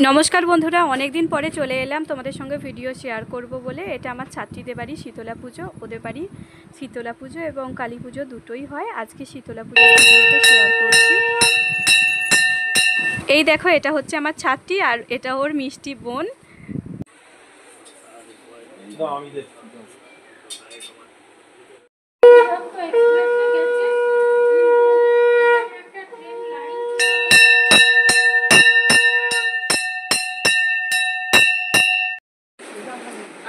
नमस्कार बंधुरा अनेक दिन पर चले एलाम तुम्हारे संगे भिडियो शेयर करब बोले। एटा आमार छात्रीदेर बाड़ी शीतला पुजो, ओदेर बाड़ी शीतला पुजो एबं काली पुजो दुटोई हय। आजके शीतला पुजो भिडियोटा शेयर करछि। এই দেখো এটা হচ্ছে আমার ছাত্রী আর এটা ওর মিষ্টি বোন।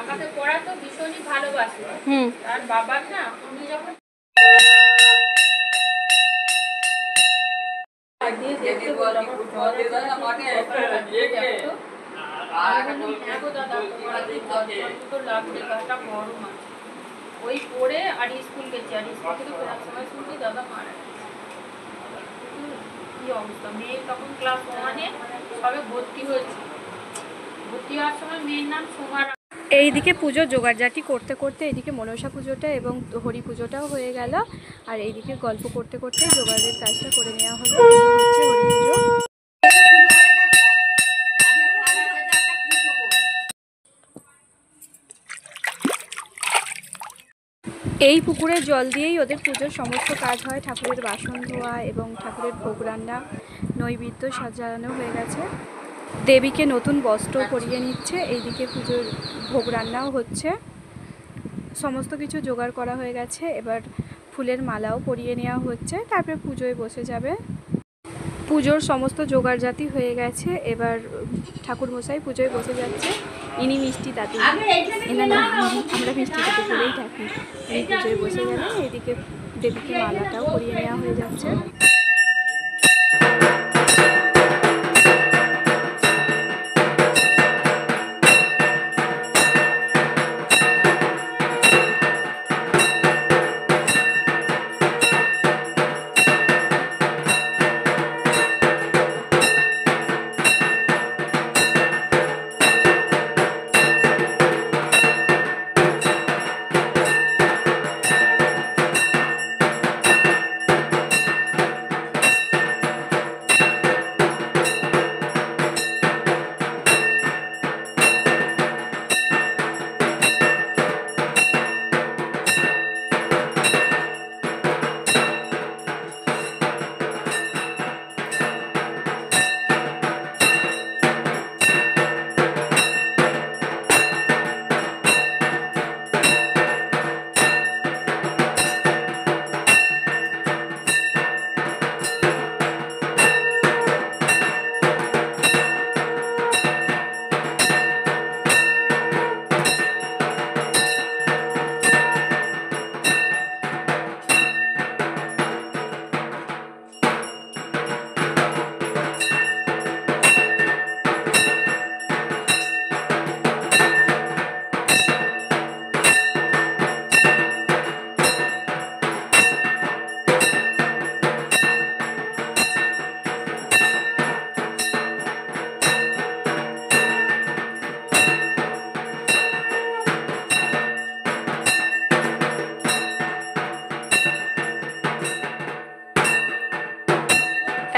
আমাকে পড়া তো ভীষণই ভালোবাসে। আর বাবার না উনি যখন ওই পড়ে আর স্কুল গেছি, আর স্কুল থেকে ফেরার সময় শুনছি দাদা মারা গেছে। কি অবস্থা, মেয়ে তখন ক্লাস 1-এ সবে ভর্তি হয়েছে। ভর্তি হওয়ার সময় মেয়ের নাম সোমা। এইদিকে পুজো জোগাড়জাটি করতে করতে এদিকে মনসা পুজোটা এবং হরি পুজোটাও হয়ে গেল, আর এইদিকে গল্প করতে করতে জোগাড়ের কাজটা করে নেওয়া হলো। হচ্ছে হরি পুজো। এই পুকুরের জল দিয়েই ওদের পুজোর সমস্ত কাজ হয়। ঠাকুরের বাসন ধোয়া এবং ঠাকুরের ভোগ রান্না, নৈবেদ্য সাজানো হয়ে গেছে। দেবীকে নতুন বস্ত্র পরিয়ে নিচ্ছে। এইদিকে পুজোর ভোগ রান্নাও হচ্ছে। সমস্ত কিছু জোগাড় করা হয়ে গেছে। এবার ফুলের মালাও পরিয়ে নেওয়া হচ্ছে, তারপরে পুজোয় বসে যাবে। পুজোর সমস্ত জোগাড়জাতি হয়ে গেছে। এবার ঠাকুর মশাই পুজোয় বসে যাচ্ছে। ইনি মিষ্টি দাদু, এনার নাম আমরা মিষ্টি দাদু বলেই থাকি। ইনি পুজোয় বসে গেলে এদিকে দেবীকে মালাটাও পরিয়ে নেওয়া হয়ে যাচ্ছে।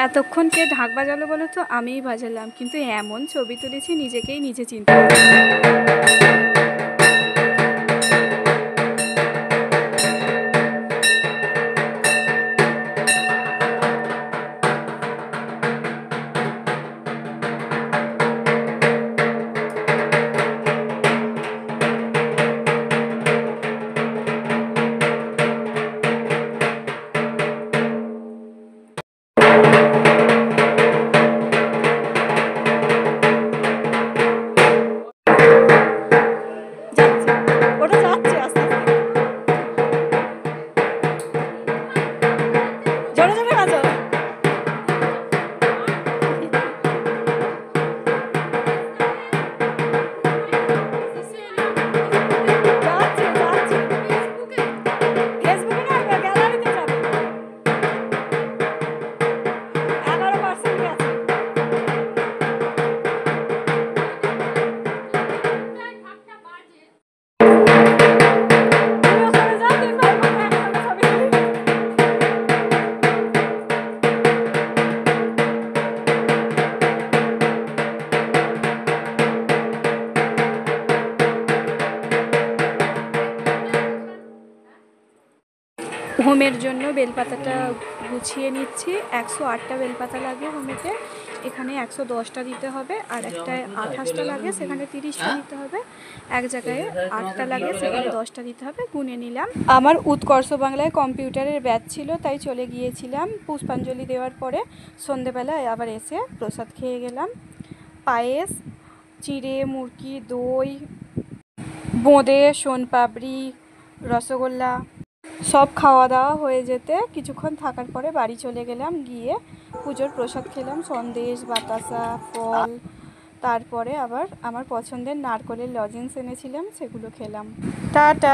এতক্ষণ কে ঢাক বাজালো বলো তো? আমিই বাজালাম, কিন্তু এমন ছবি তুলেছি নিজেকেই নিজে চিন্তা হোমের জন্য বেলপাতাটা গুছিয়ে নিচ্ছি। 108টা বেলপাতা লাগে হোমেতে, এখানে 110টা দিতে হবে, আর একটা 28টা লাগে সেখানে 30টা দিতে হবে, এক জায়গায় 8টা লাগে সেখানে 10টা দিতে হবে, গুনে নিলাম। আমার উৎকর্ষ বাংলায় কম্পিউটারের ব্যাচ ছিল, তাই চলে গিয়েছিলাম। পুষ্পাঞ্জলি দেওয়ার পরে সন্ধেবেলায় আবার এসে প্রসাদ খেয়ে গেলাম। পায়েস, চিঁড়ে, মুরকি, দই, বোঁদে, সোনপাপড়ি, রসগোল্লা সব খাওয়া দাওয়া হয়ে যেতে কিছুক্ষণ থাকার পরে বাড়ি চলে গেলাম। গিয়ে পুজোর প্রসাদ খেলাম, সন্দেশ, বাতাসা, ফল, তারপরে আবার আমার পছন্দের নারকোলের লজেন্স এনেছিলাম, সেগুলো খেলাম। টাটা।